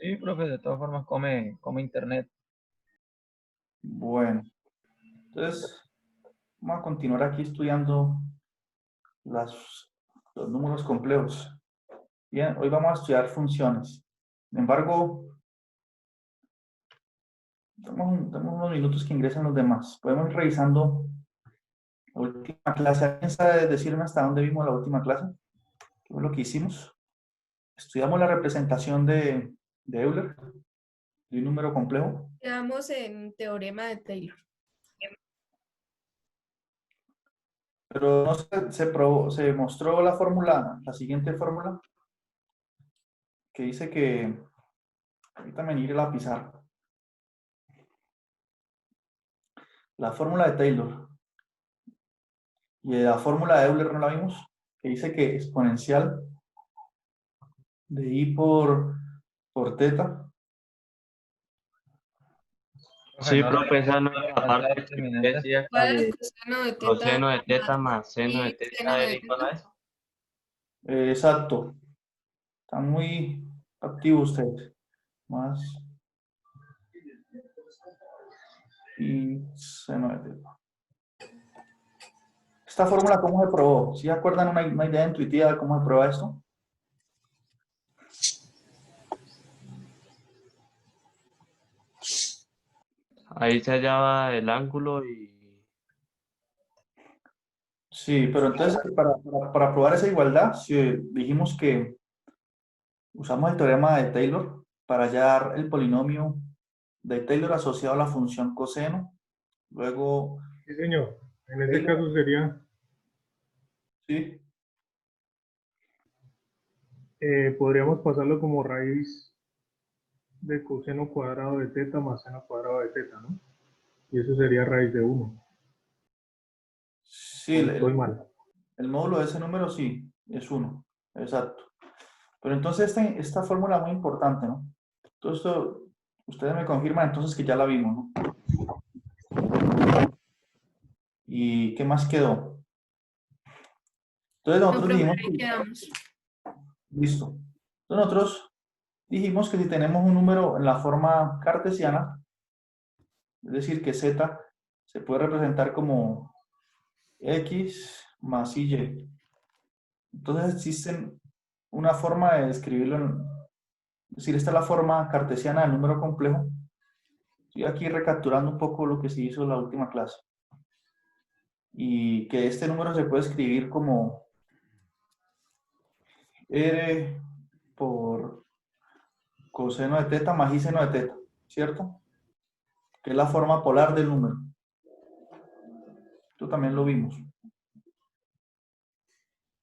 Sí, profe, de todas formas come internet. Bueno, entonces vamos a continuar aquí estudiando las, los números complejos. Bien, hoy vamos a estudiar funciones. Sin embargo, damos unos minutos que ingresen los demás. Podemos ir revisando la última clase. ¿Alguien sabe decirme hasta dónde vimos la última clase? ¿Qué fue lo que hicimos? Estudiamos la representación de Euler de un número complejo. Quedamos en teorema de Taylor. Pero no se mostró la fórmula, la siguiente fórmula, que dice que, ahorita me iré a la pizarra, la fórmula de Taylor y la fórmula de Euler no la vimos, que dice que exponencial de i por teta. Profe, Sí, no profe, esa no la era la falta parte de que usted determinante. decía ¿Cuál es que el coseno de teta? coseno de teta más seno de Y seno teta de era igual a teta. eso. Exacto, están muy activos ustedes. Más y seno de teta. Esta fórmula, ¿cómo se probó? ¿Sí se acuerdan una idea intuitiva de cómo se prueba esto? Ahí se hallaba el ángulo y Sí, pero entonces para probar esa igualdad, si dijimos que usamos el teorema de Taylor para hallar el polinomio de Taylor asociado a la función coseno, luego Sí, señor. En ese Taylor, caso sería, sí, podríamos pasarlo como raíz de coseno cuadrado de teta más seno cuadrado de teta, ¿no? Y eso sería raíz de 1. sí, O estoy mal. el módulo de ese número sí, es 1, exacto. Pero entonces esta fórmula es muy importante, ¿no? Todo esto, ustedes me confirman entonces que ya la vimos, ¿no? ¿Y qué más quedó? Entonces No, nosotros profe, dijimos, ahí quedamos. listo. Entonces nosotros dijimos que si tenemos un número en la forma cartesiana, es decir, que z se puede representar como x más y. Entonces existen una forma de escribirlo, es decir, esta es la forma cartesiana del número complejo. Estoy aquí recapturando un poco lo que se hizo en la última clase. Y que este número se puede escribir como r por coseno de teta más i seno de teta, ¿cierto? Que es la forma polar del número. Esto también lo vimos.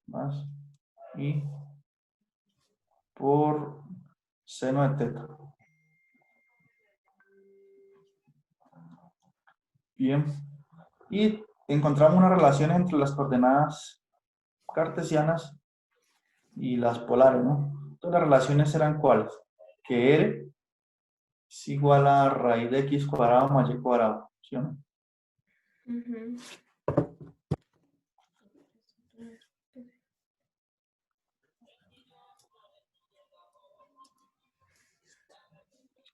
Más i por seno de teta. Bien. Y encontramos una relación entre las coordenadas cartesianas y las polares, ¿no? Entonces las relaciones eran cuáles? Que r es igual a raíz de x cuadrado más y cuadrado, ¿sí o no? Ujú.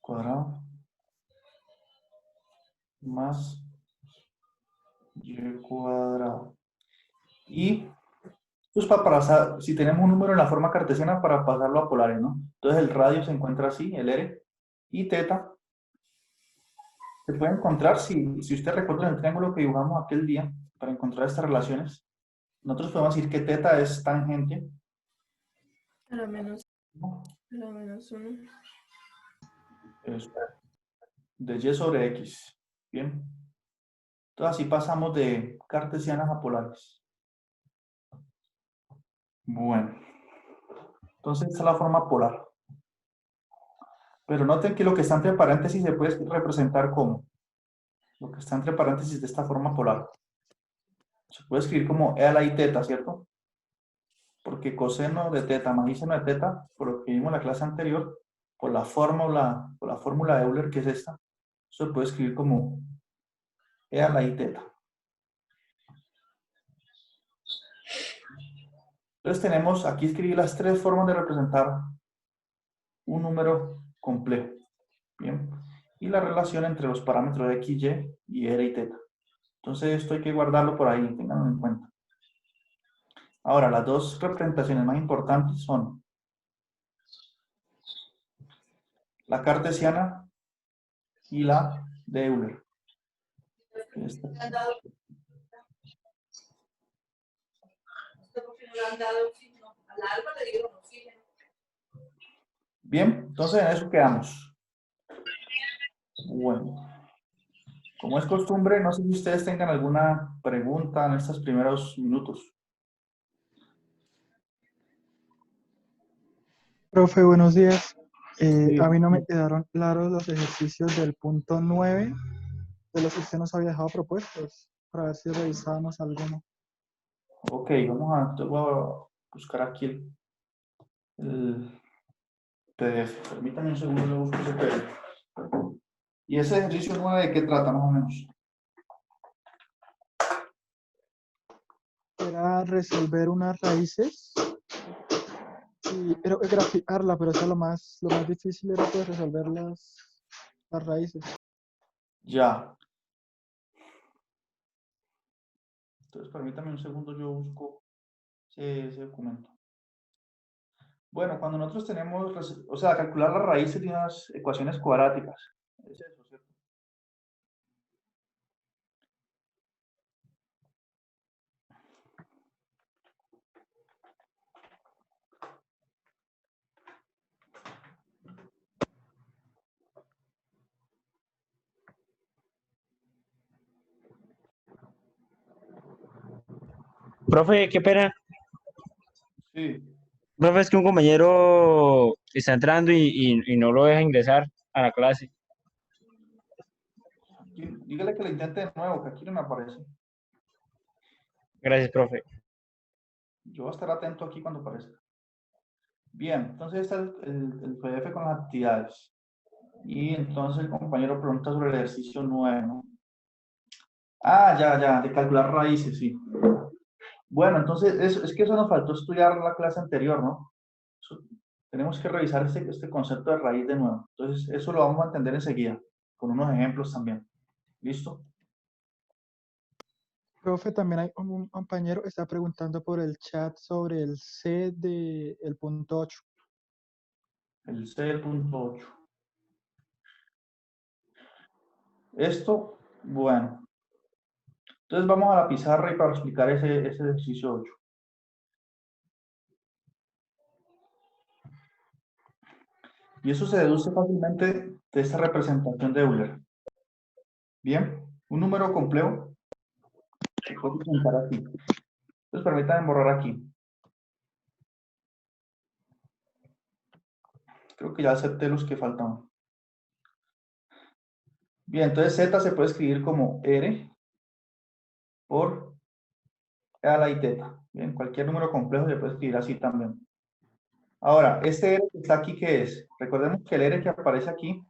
Cuadrado más y cuadrado. Y pues si tenemos un número en la forma cartesiana para pasarlo a polares, ¿no? Entonces el radio se encuentra así, el r, y teta se puede encontrar, si usted recuerda el triángulo que dibujamos aquel día, para encontrar estas relaciones, nosotros podemos decir que teta es tangente, A la menos, ¿no? a la menos 1. Es de y sobre x. Bien. Entonces así pasamos de cartesianas a polares. Bueno. Entonces esta es la forma polar. Pero noten que lo que está entre paréntesis se puede representar como lo que está entre paréntesis de esta forma polar. Se puede escribir como e a la i teta, ¿cierto? Porque coseno de teta más i seno de teta, por lo que vimos en la clase anterior, por la fórmula de Euler, que es esta, se puede escribir como e a la i teta. Entonces tenemos, aquí escribí las tres formas de representar un número complejo. Bien. Y la relación entre los parámetros x, y r y θ. Entonces esto hay que guardarlo por ahí, tenganlo en cuenta. Ahora, las dos representaciones más importantes son la cartesiana y la de Euler. Esta. Bien, entonces en eso quedamos. Bueno, como es costumbre, no sé si ustedes tengan alguna pregunta en estos primeros minutos. Profe, buenos días. Sí. A mí no me quedaron claros los ejercicios del punto 9 de los que usted nos había dejado propuestos, para ver si revisábamos alguno. Ok, entonces voy a buscar aquí el PDF. Permítame un segundo, le busco ese PDF. ¿Y ese ejercicio 9 de qué trata, más o menos? Era resolver unas raíces, pero graficarla, pero eso lo más difícil era pues resolver las raíces. Ya. Entonces, permítame un segundo, yo busco ese documento. Bueno, cuando nosotros tenemos, o sea, calcular las raíces de unas ecuaciones cuadráticas. Es eso, ¿cierto? Profe, qué pena. Sí. Profe, es que un compañero está entrando y no lo deja ingresar a la clase. Dígale que lo intente de nuevo, que aquí no me aparece. Gracias, profe. Yo voy a estar atento aquí cuando aparezca. Bien, entonces está el PDF con las actividades. Y entonces el compañero pregunta sobre el ejercicio 9, ¿no? Ah, ya, de calcular raíces, sí. Bueno, entonces es que eso nos faltó estudiar la clase anterior, ¿no? Tenemos que revisar este concepto de raíz de nuevo. Entonces, eso lo vamos a entender enseguida, con unos ejemplos también. ¿Listo? Profe, también hay un compañero que está preguntando por el chat sobre el C del punto 8. El C del punto 8. Esto, bueno. Entonces vamos a la pizarra y para explicar ese ejercicio 8. Y eso se deduce fácilmente de esta representación de Euler. Bien, un número complejo se puede presentar así. Entonces permítanme borrar aquí. Creo que ya acepté los que faltan. Bien, entonces Z se puede escribir como R por a la y teta. Bien, cualquier número complejo se puede escribir así también. Ahora, este R que está aquí, ¿qué es? Recordemos que el R que aparece aquí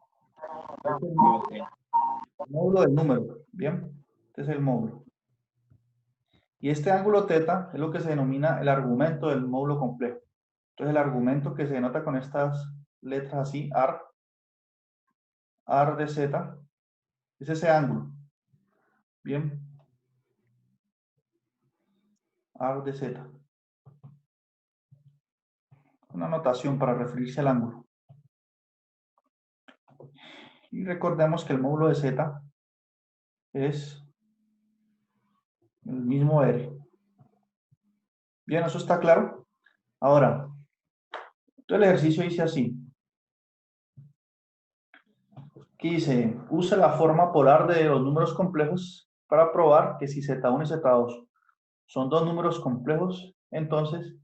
es el módulo del número. Bien, este es el módulo. Y este ángulo teta es lo que se denomina el argumento del módulo complejo. Entonces, el argumento que se denota con estas letras así, AR de Z, es ese ángulo. Bien. AR de Z. Una notación para referirse al ángulo. Y recordemos que el módulo de Z es el mismo R. Bien, ¿eso está claro? Ahora, todo el ejercicio dice así. Aquí dice, usa la forma polar de los números complejos para probar que si Z1 y Z2 son dos números complejos, entonces,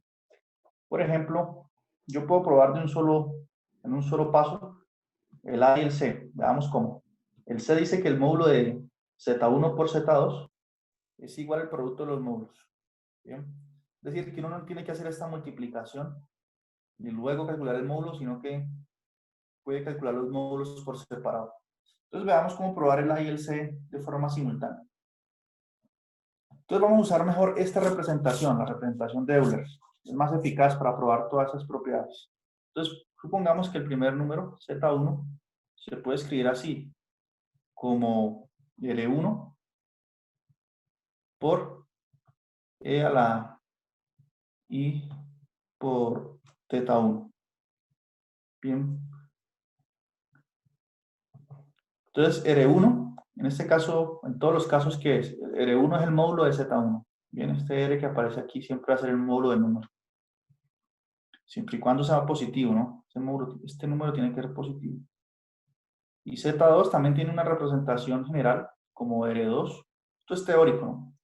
por ejemplo, yo puedo probar en un solo paso el A y el C. Veamos cómo. El C dice que el módulo de Z1 por Z2 es igual al producto de los módulos. ¿Bien? Es decir, que uno no tiene que hacer esta multiplicación y luego calcular el módulo, sino que puede calcular los módulos por separado. Entonces veamos cómo probar el A y el C de forma simultánea. Entonces vamos a usar mejor esta representación, la representación de Euler. Es más eficaz para probar todas esas propiedades. Entonces Supongamos que el primer número, Z1, se puede escribir así, como R1 por E a la I por θ1. Bien. Entonces, R1, en este caso, en todos los casos, ¿qué es? R1 es el módulo de Z1. Bien, este R que aparece aquí siempre va a ser el módulo del número. Siempre y cuando sea positivo, ¿no? Este número tiene que ser positivo. Y Z2 también tiene una representación general como R2. Esto es teórico, ¿no?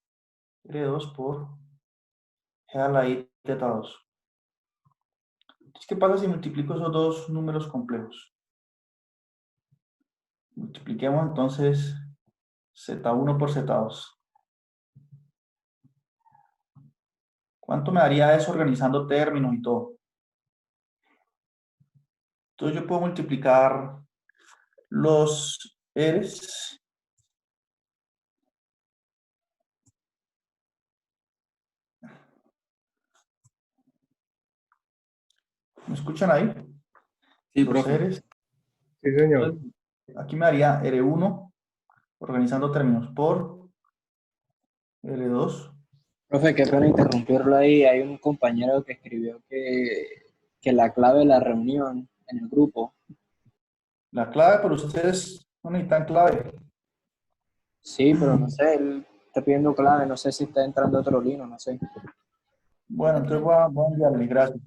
R2 por G a la I θ2. Entonces, ¿qué pasa si multiplico esos dos números complejos? Multipliquemos entonces Z1 por Z2. ¿Cuánto me daría eso organizando términos y todo? Entonces yo puedo multiplicar los R's ¿me escuchan ahí? Sí, Los profe. R's. Sí, señor. Entonces, aquí me daría R1 organizando términos por R2. Profe, qué pena interrumpirlo ahí. Hay un compañero que escribió que la clave de la reunión en el grupo. La clave para ustedes no necesitan clave. Sí, pero no sé, él está pidiendo clave, no sé si está entrando otro lino, no sé. Bueno, entonces voy a enviarle, gracias.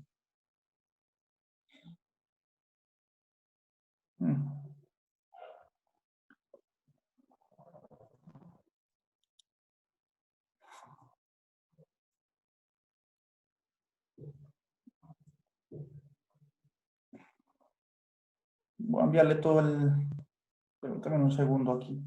Voy a enviarle todo el... Permítame un segundo aquí.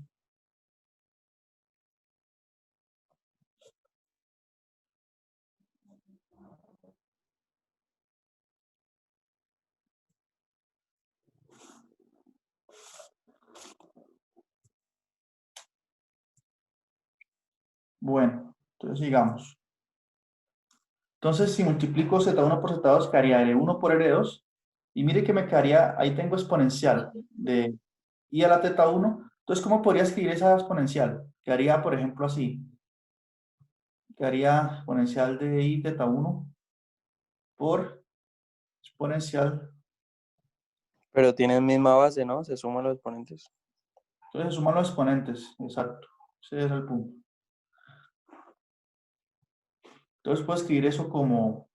Bueno, entonces sigamos. Entonces, si multiplico Z1 por Z2, quedaría R1 por R2. Y mire que me quedaría, ahí tengo exponencial de I a la θ1. Entonces, ¿cómo podría escribir esa exponencial? Quedaría, por ejemplo, así. Quedaría exponencial de I θ1 por exponencial. Pero tienen misma base, ¿no? Se suman los exponentes. Entonces, se suman los exponentes. Exacto. Ese es el punto. Entonces, puedo escribir eso como,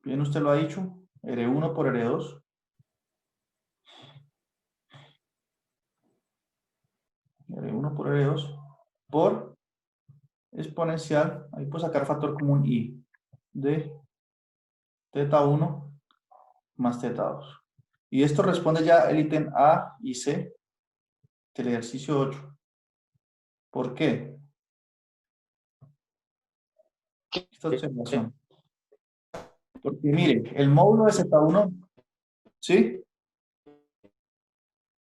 bien usted lo ha dicho, R1 por R2. R1 por R2 por exponencial, ahí puedo sacar factor común I de θ1 más θ2. Y esto responde ya el ítem A y C del ejercicio 8. ¿Por qué? Esta observación. Porque mire, el módulo de Z1, ¿sí?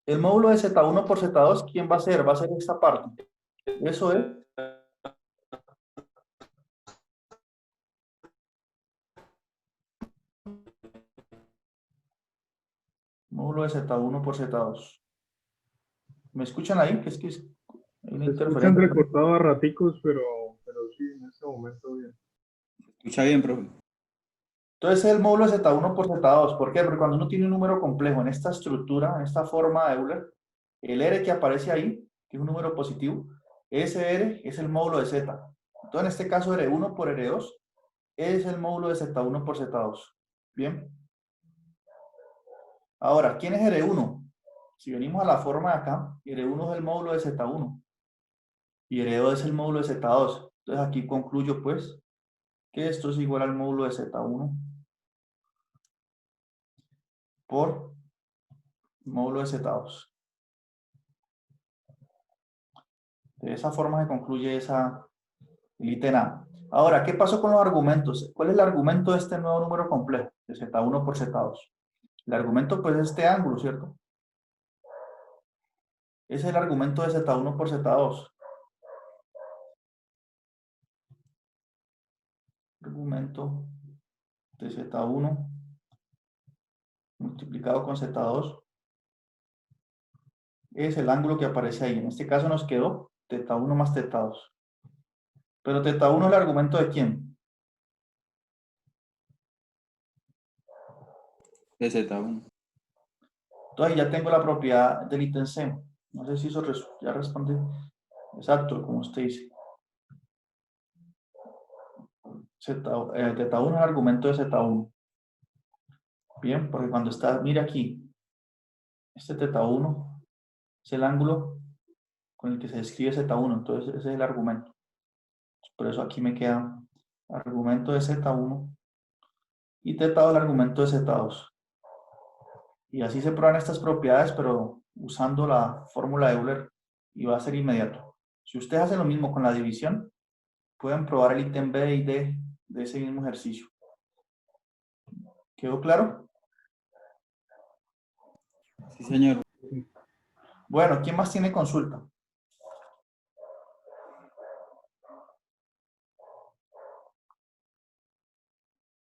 El módulo de Z1 por Z2, ¿quién va a ser? Va a ser esta parte. Eso es. Módulo de Z1 por Z2. ¿Me escuchan ahí? Que es que hay una Se escuchan interferencia. recortados a raticos, pero sí, en este momento bien. Escucha bien, profe. Entonces es el módulo de Z1 por Z2. ¿Por qué? Porque cuando uno tiene un número complejo en esta estructura, en esta forma de Euler, el R que aparece ahí, que es un número positivo, ese R es el módulo de Z. Entonces en este caso R1 por R2 es el módulo de Z1 por Z2. ¿Bien? Ahora, ¿quién es R1? Si venimos a la forma de acá, R1 es el módulo de Z1 y R2 es el módulo de Z2. Entonces aquí concluyo pues que esto es igual al módulo de Z1 por módulo de Z2. De esa forma se concluye el ítem A. Ahora, ¿qué pasó con los argumentos? ¿Cuál es el argumento de este nuevo número complejo? De Z1 por Z2. El argumento pues es este ángulo, ¿cierto? Ese es el argumento de Z1 por Z2. Argumento de Z1 multiplicado con Z2 es el ángulo que aparece ahí. En este caso nos quedó θ1 más θ2. Pero θ1 es el argumento ¿de quién? De Z1. Entonces ya tengo la propiedad del ítem C. No sé si eso ya responde. Exacto, como usted dice. θ1 es el argumento de Z1. Bien, porque cuando está, mira aquí, este θ1 es el ángulo con el que se describe Z1, entonces ese es el argumento. Por eso aquí me queda argumento de Z1 y θ2 el argumento de Z2. Y así se prueban estas propiedades, pero usando la fórmula de Euler, y va a ser inmediato. Si ustedes hacen lo mismo con la división, pueden probar el ítem B y D de ese mismo ejercicio. ¿Quedó claro? Sí, señor. Bueno, ¿quién más tiene consulta?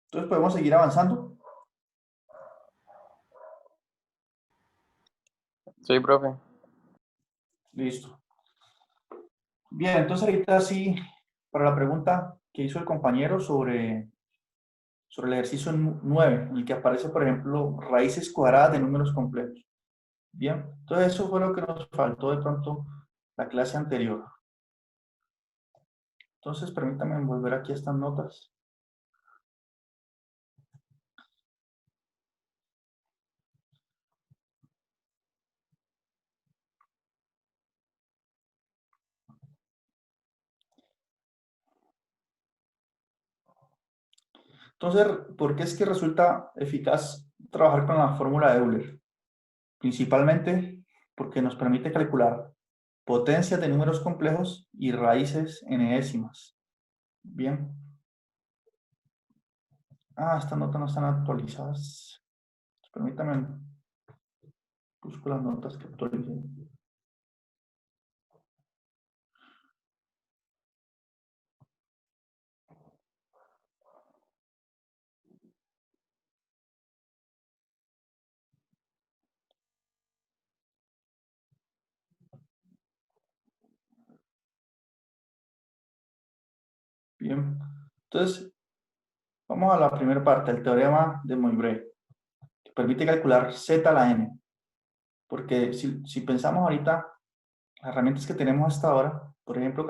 Entonces podemos seguir avanzando. Sí, profe. Listo. Bien, entonces ahorita sí, para la pregunta que hizo el compañero sobre el ejercicio 9, en el que aparece, por ejemplo, raíces cuadradas de números complejos. Bien, entonces eso fue lo que nos faltó de pronto la clase anterior. Entonces permítanme volver aquí a estas notas. Entonces, ¿por qué es que resulta eficaz trabajar con la fórmula de Euler? Principalmente porque nos permite calcular potencias de números complejos y raíces ennésimas. Bien. Estas notas no están actualizadas. Permítanme, busco las notas que actualicé. Bien, entonces vamos a la primera parte, el teorema de Moivre, que permite calcular z a la n. Porque si pensamos ahorita, las herramientas que tenemos hasta ahora, por ejemplo,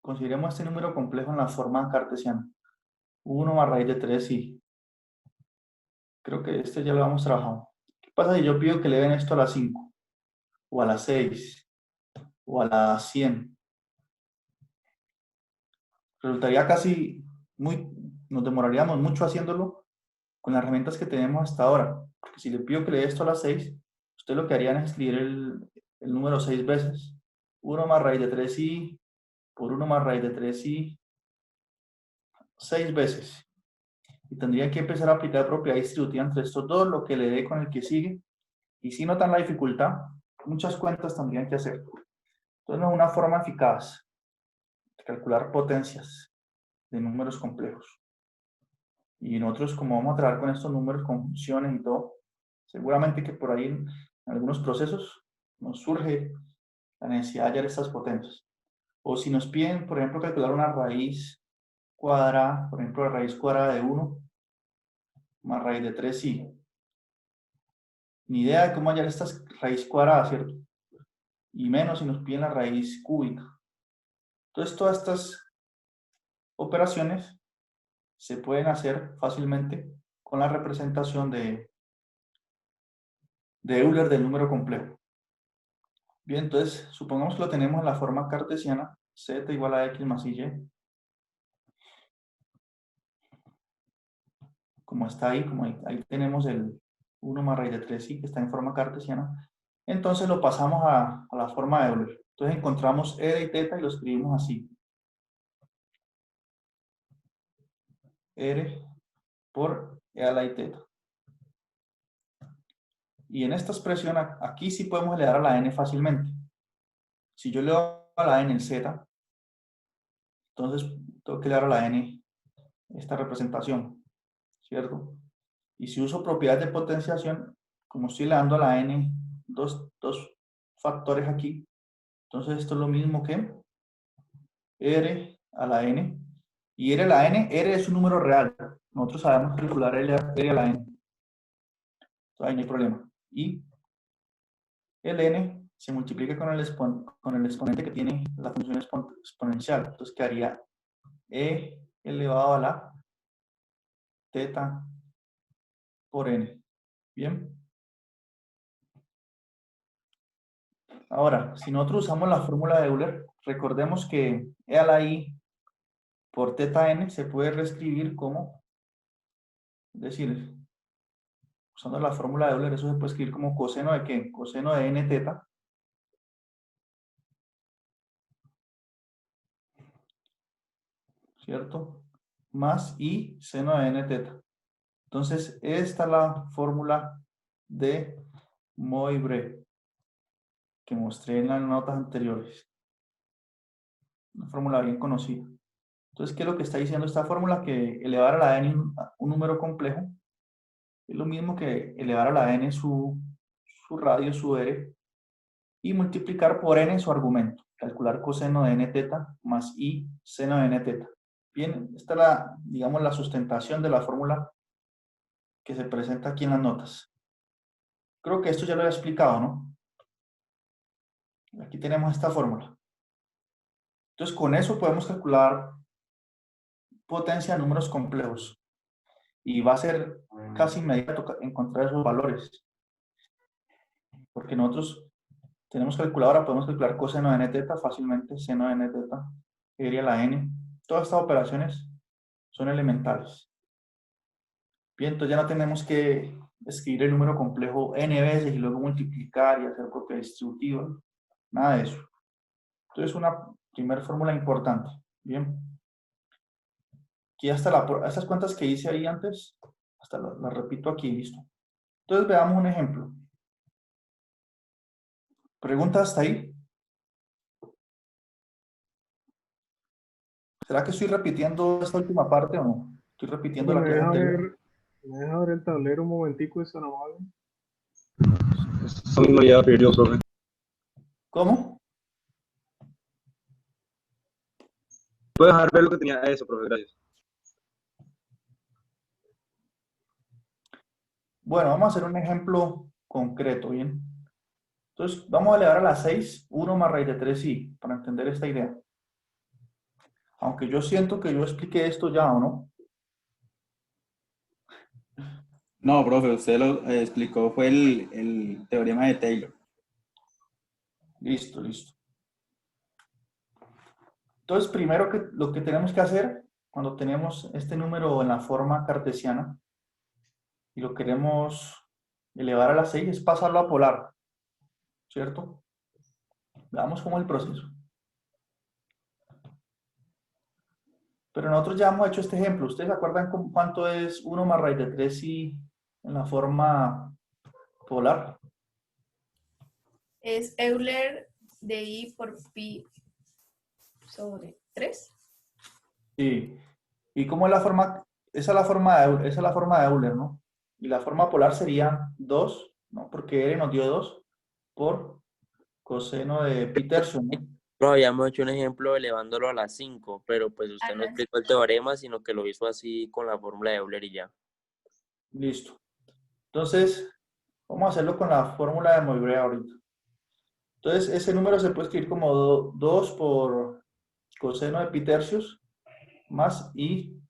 consideremos este número complejo en la forma cartesiana. 1 más raíz de 3i. Creo que este ya lo hemos trabajado. ¿Qué pasa si yo pido que le den esto a la 5? O a la 6? O a la 100? Resultaría nos demoraríamos mucho haciéndolo con las herramientas que tenemos hasta ahora. Porque si le pido que le dé esto a las 6, usted lo que harían es escribir el número 6 veces. 1 más raíz de 3i por 1 más raíz de 3i 6 veces. Y tendría que empezar a aplicar propiedad distributiva entre estos dos, lo que le dé con el que sigue. Y si notan la dificultad, muchas cuentas tendrían que hacer. Entonces no es una forma eficaz de calcular potencias de números complejos. Y nosotros, como vamos a trabajar con estos números, con funciones y todo, seguramente que por ahí en algunos procesos nos surge la necesidad de hallar estas potencias. O si nos piden, por ejemplo, calcular una raíz cuadrada, por ejemplo, la raíz cuadrada de 1 más raíz de 3i. Ni idea de cómo hallar estas raíz cuadrada, ¿cierto? Y menos si nos piden la raíz cúbica. Entonces, todas estas operaciones se pueden hacer fácilmente con la representación de Euler del número complejo. Bien, entonces, supongamos que lo tenemos en la forma cartesiana, z igual a x más y. Como está ahí, como ahí tenemos el 1 más raíz de 3i, que está en forma cartesiana. Entonces lo pasamos a la forma de Euler. Entonces encontramos e y θ y lo escribimos así. R por e a la y θ. Y en esta expresión, aquí sí podemos elevar a la n fácilmente. Si yo le doy a la n en z, entonces tengo que elevar a la n esta representación, ¿cierto? Y si uso propiedades de potenciación, como estoy le dando a la n dos factores aquí, entonces esto es lo mismo que r a la n. Y r a la n, r es un número real. Nosotros sabemos calcular r a la n. Entonces ahí no hay problema. Y el n se multiplica con el exponente que tiene la función exponencial. Entonces quedaría e elevado a la teta por n. Bien. Ahora, si nosotros usamos la fórmula de Euler, recordemos que e a la i por teta n se puede reescribir como, es decir, usando la fórmula de Euler, eso se puede escribir como coseno de ¿qué? Coseno de n teta. ¿Cierto? Más i seno de n teta. Entonces, esta es la fórmula de Moivre que mostré en las notas anteriores. Una fórmula bien conocida. Entonces, ¿qué es lo que está diciendo esta fórmula? Que elevar a la n un número complejo es lo mismo que elevar a la n su radio, su r, y multiplicar por n su argumento. Calcular coseno de n teta más i seno de n teta. Bien, esta es digamos, la sustentación de la fórmula que se presenta aquí en las notas. Creo que esto ya lo he explicado, ¿no? Aquí tenemos esta fórmula. Entonces, con eso podemos calcular potencia de números complejos. Y va a ser casi inmediato encontrar esos valores. Porque nosotros tenemos calculadora, podemos calcular coseno de n teta fácilmente, seno de n teta, sería la n. Todas estas operaciones son elementales. Bien, entonces ya no tenemos que escribir el número complejo n veces y luego multiplicar y hacer propiedad distributiva. Nada de eso. Entonces, una primera fórmula importante. Bien. Aquí hasta estas cuentas que hice ahí antes, hasta las repito aquí, listo. Entonces, veamos un ejemplo. ¿Preguntas hasta ahí? ¿Será que estoy repitiendo esta última parte o no? ¿Estoy repitiendo la clase anterior? ¿Me deja ver el tablero un momentico, es tan amable? Eso mismo ya perdió, profe. ¿Cómo? ¿Puedo dejar ver lo que tenía eso, profe? Gracias. Bueno, vamos a hacer un ejemplo concreto, ¿bien? Entonces, vamos a elevar a la 6, 1 más raíz de 3i, para entender esta idea. Aunque yo siento que yo expliqué esto ya, ¿o no? No, profe, usted lo explicó, fue el teorema de Taylor. Listo, listo. Entonces, primero lo que tenemos que hacer, cuando tenemos este número en la forma cartesiana, y lo queremos elevar a la 6, es pasarlo a polar, ¿cierto? Veamos cómo es el proceso. Pero nosotros ya hemos hecho este ejemplo. ¿Ustedes se acuerdan cuánto es 1 más raíz de 3i en la forma polar? Es Euler de I por pi sobre 3. Sí. ¿Y cómo es la forma? Esa es la forma de Euler, ¿no? Y la forma polar sería 2, ¿no? Porque R nos dio 2 por coseno de pi tercio, ¿no? No, habíamos hecho un ejemplo elevándolo a las 5, pero pues usted no explicó el teorema, sino que lo hizo así con la fórmula de Euler y ya. Listo. Entonces, vamos a hacerlo con la fórmula de Moivre ahorita. Entonces, ese número se puede escribir como 2 por coseno de pi tercios más i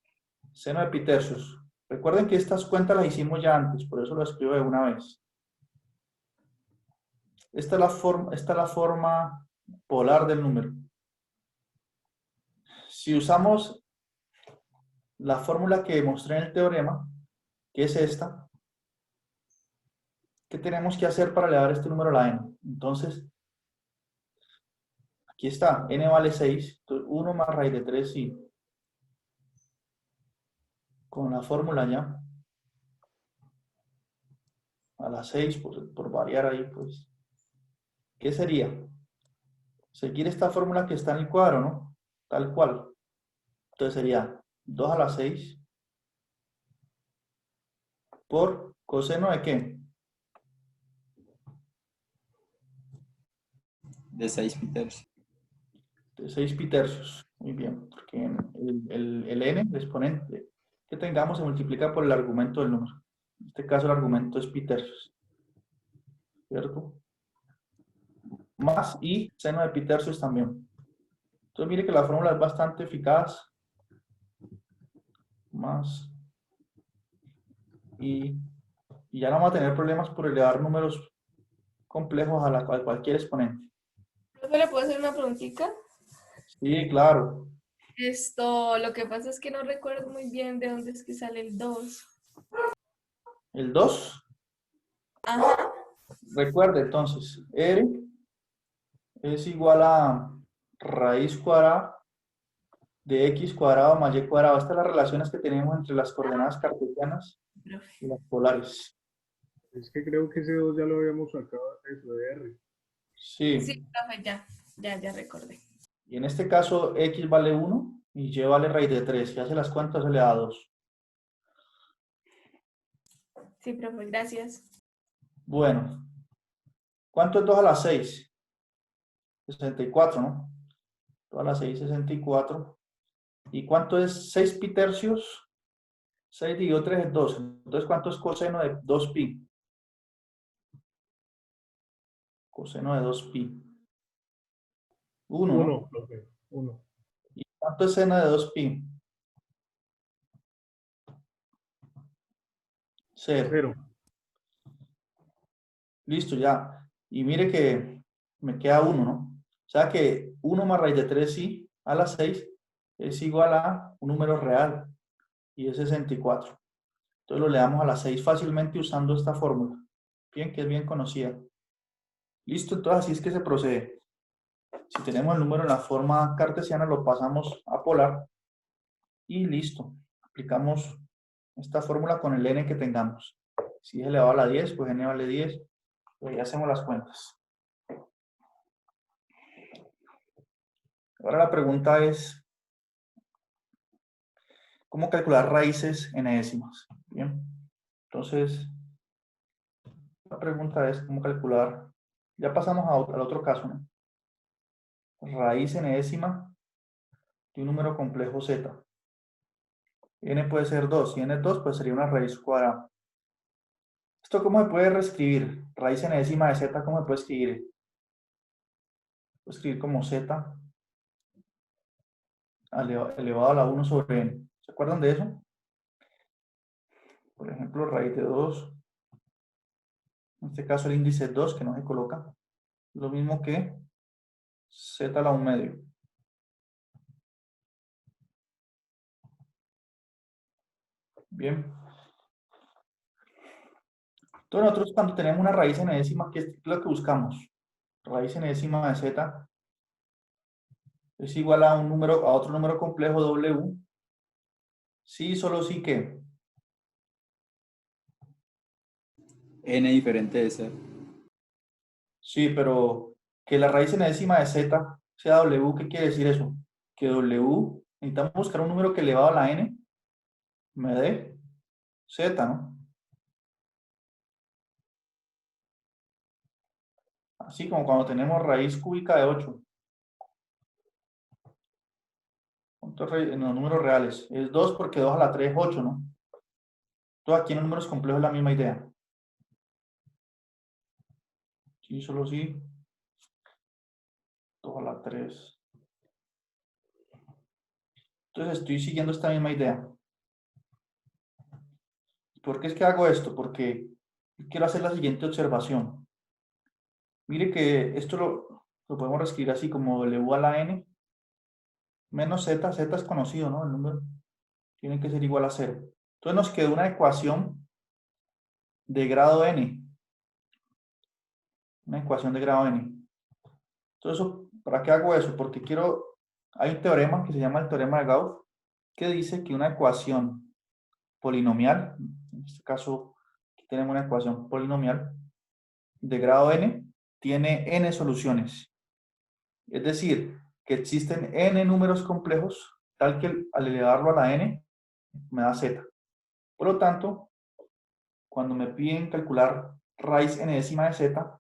seno de pi tercios. Recuerden que estas cuentas las hicimos ya antes, por eso lo escribo de una vez. Esta es la forma polar del número. Si usamos la fórmula que mostré en el teorema, que es esta, ¿qué tenemos que hacer para elevar este número a la n? Entonces, aquí está, n vale 6, entonces 1 más raíz de 3i. Con la fórmula ya. A la 6, por variar ahí, pues. ¿Qué sería? Seguir esta fórmula que está en el cuadro, ¿no? Tal cual. Entonces sería 2 a la 6 por coseno de ¿qué? De 6 pi tercios. De 6 pi tercios. Muy bien, porque el n, el exponente que tengamos, se multiplica por el argumento del número. En este caso el argumento es pi tercios. ¿Cierto? Más y seno de pi tercios también. Entonces mire que la fórmula es bastante eficaz. Más y ya no vamos a tener problemas por elevar números complejos a cualquier exponente. ¿Profe, le puedo hacer una preguntita? Sí, claro. Lo que pasa es que no recuerdo muy bien de dónde es que sale el 2. El 2, Ajá. recuerde entonces, R es igual a raíz cuadrada de x cuadrado más y cuadrado. Estas son las relaciones que tenemos entre las coordenadas cartesianas y las polares. Es que creo que ese 2 ya lo habíamos sacado, eso de R. Sí. Sí, profe, ya recordé. Y en este caso, x vale 1 y y vale raíz de 3. Si hace las cuentas, se le da 2. Sí, profe, gracias. Bueno, ¿cuánto es 2 a la 6? 64, ¿no? 2 a la 6, 64. ¿Y cuánto es 6 pi tercios? 6 dividido 3 es 2. Entonces, ¿cuánto es coseno de 2 pi? Coseno de 2 pi. 1, ¿no? 1, profe, 1. ¿Y cuánto es seno de 2 pi? 0. 0. Listo, ya. Y mire que me queda 1, ¿no? O sea que 1 más raíz de 3 a la 6 es igual a un número real y es 64. Entonces lo le damos a la 6 fácilmente usando esta fórmula. Bien, que es bien conocida. Listo, entonces así es que se procede. Si tenemos el número en la forma cartesiana, lo pasamos a polar y listo. Aplicamos esta fórmula con el n que tengamos. Si es elevado a la 10, pues n vale 10. Pues ya hacemos las cuentas. Ahora la pregunta es, ¿cómo calcular raíces en décimas? Bien, entonces, la pregunta es, ¿cómo calcular? Ya pasamos al otro caso, ¿no? Raíz en décima de un número complejo z. N puede ser 2, si n es 2, pues sería una raíz cuadrada. ¿Esto cómo se puede reescribir? Raíz en décima de z, ¿cómo se puede escribir? Puedo escribir como z elevado a la 1 sobre n. ¿Se acuerdan de eso? Por ejemplo, raíz de 2. En este caso el índice es 2, que no se coloca. Lo mismo que z a la 1 medio. Bien. Entonces nosotros cuando tenemos una raíz en décima, ¿qué es lo que buscamos? Raíz en décima de z es igual a un número, a otro número complejo w. Sí, solo sí que. N diferente de 0. Sí, pero que la raíz en décima de z sea w, ¿qué quiere decir eso? Que w, necesitamos buscar un número que elevado a la n me dé z, ¿no? Así como cuando tenemos raíz cúbica de 8. En los números reales. Es 2 porque 2 a la 3 es 8, ¿no? Entonces aquí en los números complejos es la misma idea. Sí, solo sí. 2 a la 3. Entonces estoy siguiendo esta misma idea. ¿Por qué es que hago esto? Porque quiero hacer la siguiente observación. Mire que esto lo podemos reescribir así como w a la n menos z. Z es conocido, ¿no? El número tiene que ser igual a 0. Entonces nos quedó una ecuación de grado n. Una ecuación de grado n. Entonces, ¿para qué hago eso? Porque hay un teorema que se llama el teorema de Gauss que dice que una ecuación polinomial, en este caso aquí tenemos una ecuación polinomial de grado n, tiene n soluciones. Es decir, que existen n números complejos, tal que al elevarlo a la n me da z. Por lo tanto, cuando me piden calcular raíz n décima de z,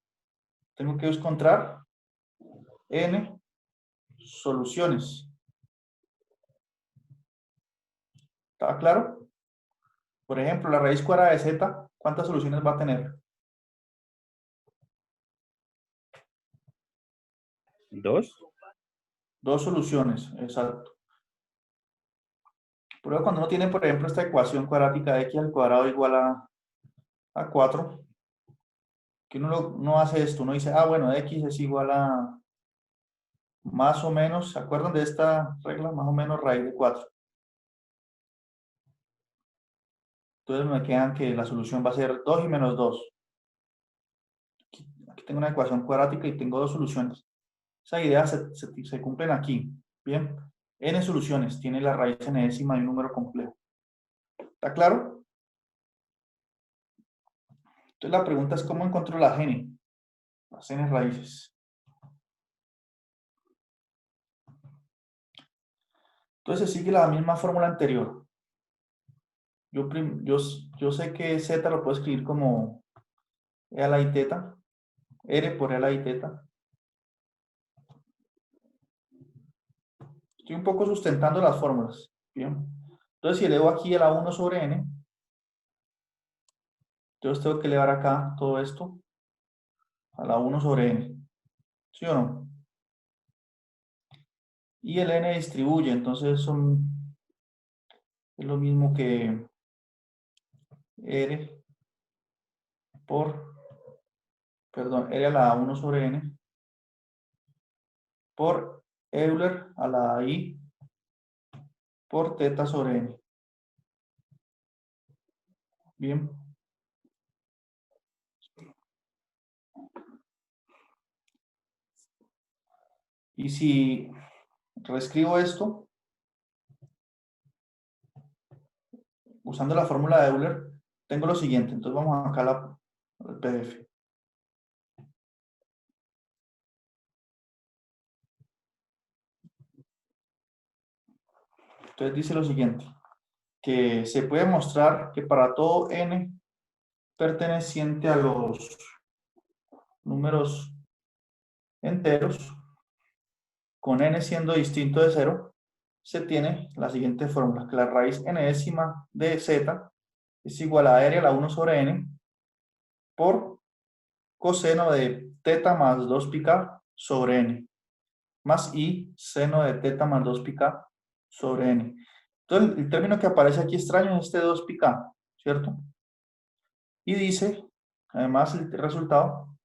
tengo que encontrar n soluciones. ¿Está claro? Por ejemplo, la raíz cuadrada de z, ¿cuántas soluciones va a tener? 2. 2 soluciones, exacto. Pero cuando uno tiene, por ejemplo, esta ecuación cuadrática de x al cuadrado igual a 4, que uno hace esto, uno dice, bueno, x es igual a más o menos, ¿se acuerdan de esta regla? Más o menos raíz de 4. Entonces me quedan que la solución va a ser 2 y menos 2. Aquí tengo una ecuación cuadrática y tengo 2 soluciones. Esa idea se cumplen aquí. Bien, n soluciones, tiene la raíz n décima de un número complejo. ¿Está claro? Entonces la pregunta es ¿cómo encuentro las n raíces? Entonces sigue la misma fórmula anterior. Yo sé que z lo puedo escribir como e a la i teta, r por e a la i teta. Estoy un poco sustentando las fórmulas. Bien. Entonces si elevo aquí a la 1 sobre n, entonces tengo que elevar acá todo esto a la 1 sobre n. ¿Sí o no? Y el n distribuye, entonces es lo mismo que r r a la 1 sobre n por Euler a la i por teta sobre n. Bien. Y si reescribo esto usando la fórmula de Euler, tengo lo siguiente. Entonces vamos acá al PDF. Entonces dice lo siguiente, que se puede mostrar que para todo n perteneciente a los números enteros, con n siendo distinto de 0, se tiene la siguiente fórmula, que la raíz n décima de z es igual a r a la 1 sobre n por coseno de teta más 2 pi k sobre n, más i seno de teta más 2 pi k sobre n. Entonces, el término que aparece aquí extraño es este 2 pi k, ¿cierto? Y dice, además, el resultado,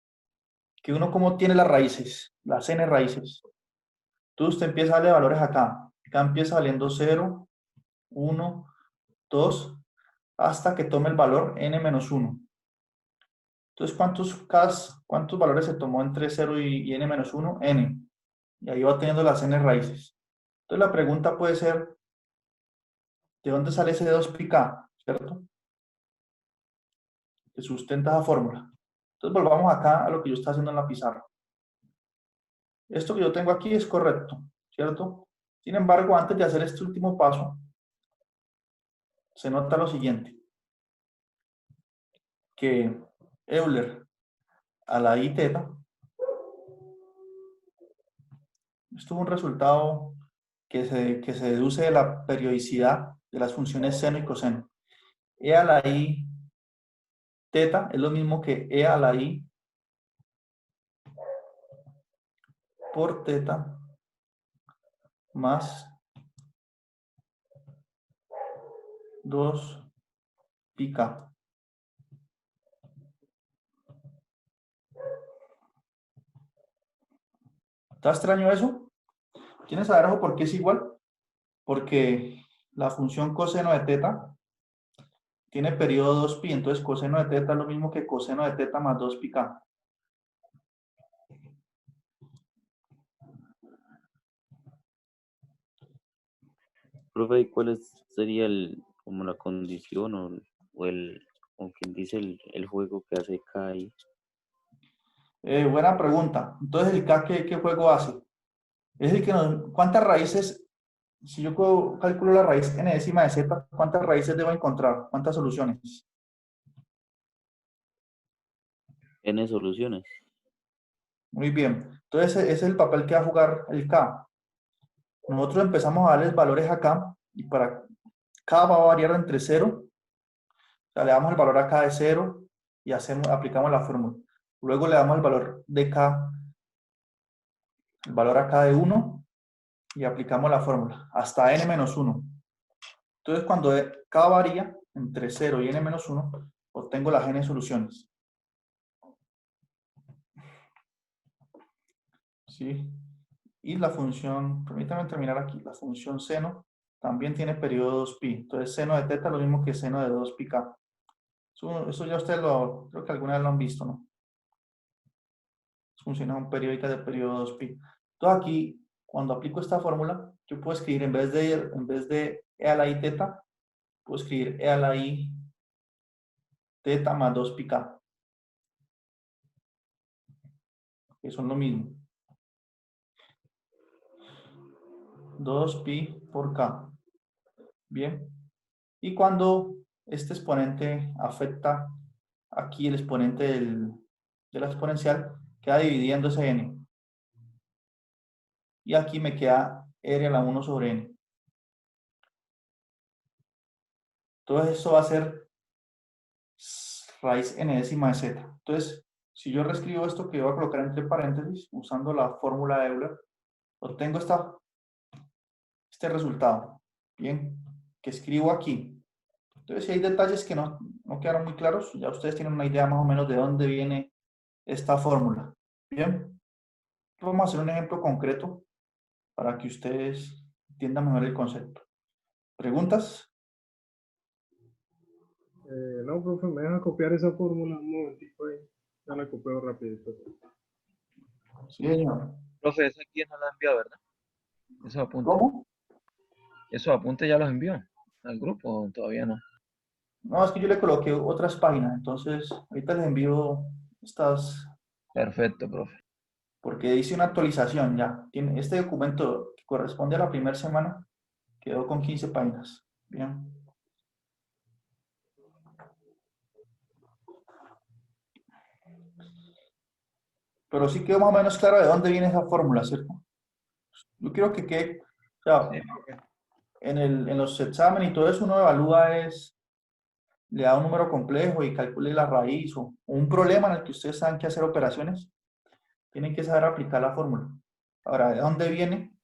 que uno como tiene las raíces, las n raíces. Entonces usted empieza a darle valores acá. Acá empieza valiendo 0, 1, 2, hasta que tome el valor n menos 1. Entonces, ¿cuántos valores se tomó entre 0 y n menos 1? N. Y ahí va teniendo las n raíces. Entonces la pregunta puede ser, ¿de dónde sale ese 2 pi k? ¿Cierto? Que sustenta esa fórmula. Entonces volvamos acá a lo que yo estaba haciendo en la pizarra. Esto que yo tengo aquí es correcto, ¿cierto? Sin embargo, antes de hacer este último paso, se nota lo siguiente. Que Euler a la i teta, esto es un resultado que se deduce de la periodicidad de las funciones seno y coseno. E a la i teta es lo mismo que e a la i por teta más 2 pi k. ¿Está extraño eso? ¿Quieren saber algo por qué es igual? Porque la función coseno de teta tiene periodo 2pi, entonces coseno de teta es lo mismo que coseno de teta más 2 pi k. Profe, ¿y sería como la condición o quien dice el juego que hace K ahí? Buena pregunta. Entonces, ¿el K qué juego hace? Es el que ¿cuántas raíces? Si yo calculo la raíz n décima de z, ¿cuántas raíces debo encontrar? ¿Cuántas soluciones? N soluciones. Muy bien. Entonces, ese es el papel que va a jugar el K. Nosotros empezamos a darles valores acá, y para K va a variar entre 0. O sea, le damos el valor acá de 0 y aplicamos la fórmula. Luego le damos el valor de K, el valor acá de 1 y aplicamos la fórmula hasta n-1. Entonces, cuando K varía entre 0 y n-1, obtengo las n soluciones. ¿Sí? Y la función, permítanme terminar aquí, la función seno también tiene periodo 2pi. Entonces, seno de teta es lo mismo que seno de 2πk. Eso ya ustedes creo que alguna vez lo han visto, ¿no? Funciones periódicas de periodo 2pi. Entonces aquí, cuando aplico esta fórmula, yo puedo escribir en vez de e a la i teta, puedo escribir e a la i teta más 2πk. Que son lo mismo. 2pi por k. Bien. Y cuando este exponente afecta aquí el exponente de la exponencial, queda dividiendo ese n. Y aquí me queda r a la 1 sobre n. Entonces esto va a ser raíz n décima de z. Entonces, si yo reescribo esto que voy a colocar entre paréntesis, usando la fórmula de Euler, obtengo este resultado. Bien, que escribo aquí. Entonces, si hay detalles que no quedaron muy claros, ya ustedes tienen una idea más o menos de dónde viene esta fórmula. Bien, vamos a hacer un ejemplo concreto para que ustedes entiendan mejor el concepto. ¿Preguntas? No, profe, me deja copiar esa fórmula un momentico ahí. Ya la copio rapidito. Sí, señor. Profe, esa aquí no la envió, ¿verdad? Esos apuntes. ¿Cómo? Esos apuntes ya los envió al grupo, todavía no. No, es que yo le coloqué otras páginas, entonces ahorita les envío estas. Perfecto, profe. Porque hice una actualización ya. Este documento que corresponde a la primera semana quedó con 15 páginas. Bien. Pero sí quedó más o menos claro de dónde viene esa fórmula, ¿cierto? Yo quiero que quede, o sea, en los exámenes y todo eso uno evalúa le da un número complejo y calcule la raíz o un problema en el que ustedes saben que hacer operaciones, tienen que saber aplicar la fórmula. Ahora, ¿de dónde viene?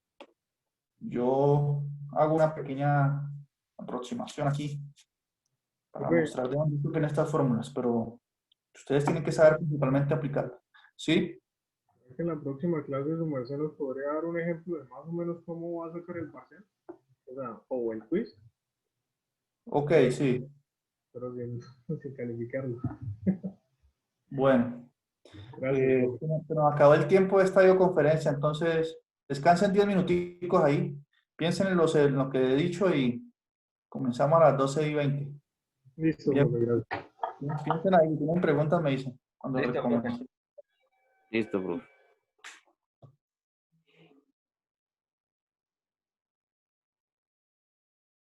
Yo hago una pequeña aproximación aquí para mostrar de dónde surgen estas fórmulas, pero ustedes tienen que saber principalmente aplicarlas. ¿Sí? En la próxima clase su merced nos podría dar un ejemplo de más o menos cómo va a sacar el parcial, o sea, o el quiz, Ok, sí. pero sin calificarlo. Bueno. Gracias. Se nos acabó el tiempo de esta videoconferencia, entonces descansen 10 minuticos ahí, piensen en lo que he dicho y comenzamos a las 12:20. Listo, Bien. profe, gracias. Piensen ahí, si tienen preguntas me dicen cuando Listo, recomience. Listo, profe.